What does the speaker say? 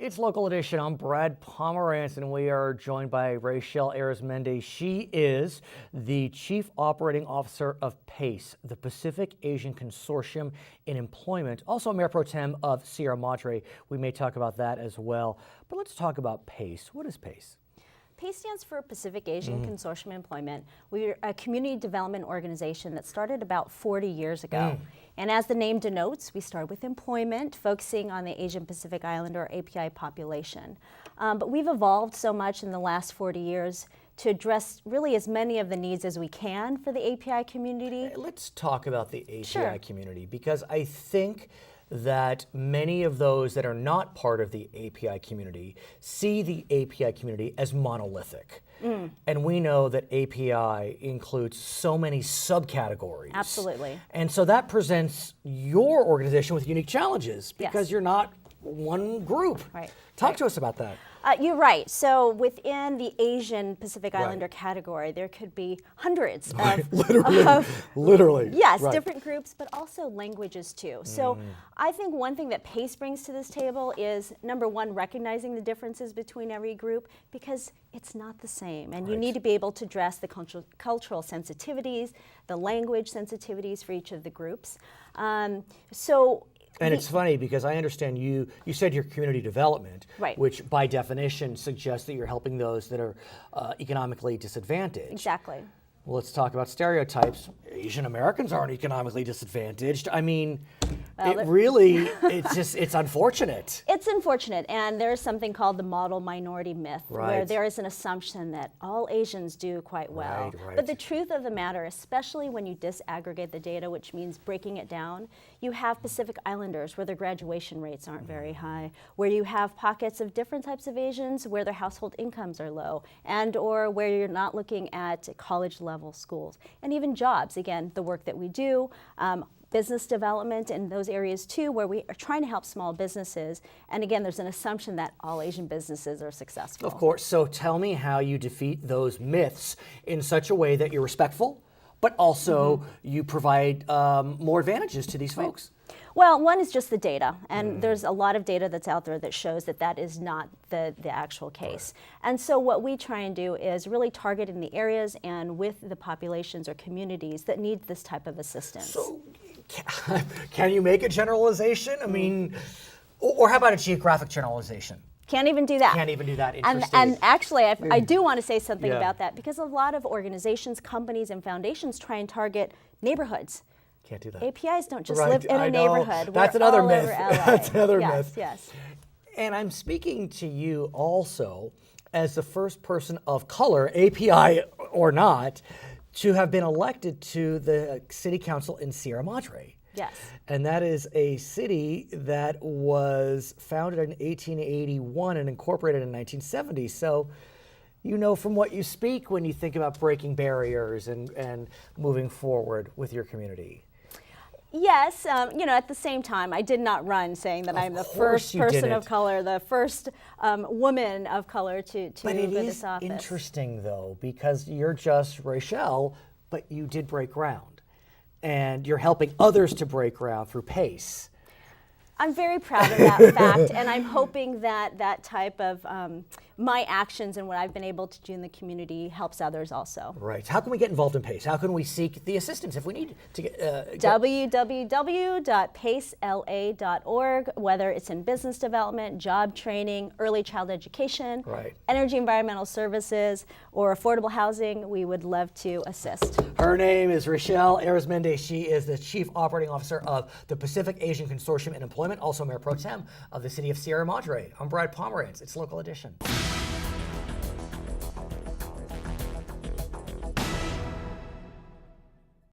It's Local Edition. I'm Brad Pomerance, and we are joined by Rachelle Arizmendi. She is the Chief Operating Officer of P.A.C.E, the Pacific Asian Consortium in Employment, also Mayor Pro Tem of Sierra Madre. We may talk about that as well. But let's talk about P.A.C.E. What is P.A.C.E? P.A.C.E stands for Pacific Asian Consortium Employment. We're a community development organization that started about 40 years ago. And as the name denotes, we start with employment, focusing on the Asian Pacific Islander or API population. But we've evolved so much in the last 40 years to address really as many of the needs as we can for the API community. Let's talk about the API Sure. community, because I think that many of those that are not part of the API community see the API community as monolithic. And we know that API includes so many subcategories. Absolutely. And so that presents your organization with unique challenges because Yes. you're not one group. Right. Talk to us about that. You're right. So within the Asian Pacific Right. Islander category, there could be hundreds of Literally. Yes, Right. different groups, but also languages too. So I think one thing that P.A.C.E brings to this table is, number one, recognizing the differences between every group, because it's not the same. And you Right. need to be able to address the cultural sensitivities, the language sensitivities for each of the groups. And it's funny because I understand you said your community development, Right. which by definition suggests that you're helping those that are economically disadvantaged. Exactly. Well, let's talk about stereotypes. Asian Americans aren't economically disadvantaged. I mean, it's unfortunate. It's unfortunate, and there is something called the model minority myth, where Right. there is an assumption that all Asians do quite well. Right, right. But the truth of the matter, especially when you disaggregate the data, which means breaking it down, you have Pacific Islanders where their graduation rates aren't very high, where you have pockets of different types of Asians where their household incomes are low, and or where you're not looking at college-level schools, and even jobs. Again, the work that we do, business development in those areas too, where we are trying to help small businesses. And again, there's an assumption that all Asian businesses are successful. Of course. So tell me how you defeat those myths in such a way that you're respectful, but also you provide more advantages to these folks. Well, one is just the data, and there's a lot of data that's out there that shows that that is not the actual case. And so what we try and do is really target in the areas and with the populations or communities that need this type of assistance. So can you make a generalization? I mean, or how about a geographic generalization? Can't even do that. Can't even do that. And actually, I do want to say something Yeah. about that, because a lot of organizations, companies, and foundations try and target neighborhoods. Can't do that. APIs don't just Right, live in I a know. neighborhood. That's We're another all myth. over LA. That's another yes, myth. Yes. And I'm speaking to you also as the first person of color, API or not, to have been elected to the city council in Sierra Madre. Yes. And that is a city that was founded in 1881 and incorporated in 1970. So you know from what you speak when you think about breaking barriers and moving forward with your community. Yes, at the same time, I did not run saying that I'm the first person of color, the first woman of color to But go it this is office. interesting, though, because you're just Rachelle, but you did break ground. And you're helping others to break ground through P.A.C.E. I'm very proud of that fact, and I'm hoping that that type of my actions and what I've been able to do in the community helps others also. Right. How can we get involved in P.A.C.E? How can we seek the assistance if we need to get... www.pacela.org, whether it's in business development, job training, early child education, Right. energy environmental services, or affordable housing, we would love to assist. Her name is Rachelle Arizmendi. She is the Chief Operating Officer of the Pacific Asian Consortium in Employment, also Mayor Pro Tem of the City of Sierra Madre. I'm Brad Pomerance. It's Local Edition.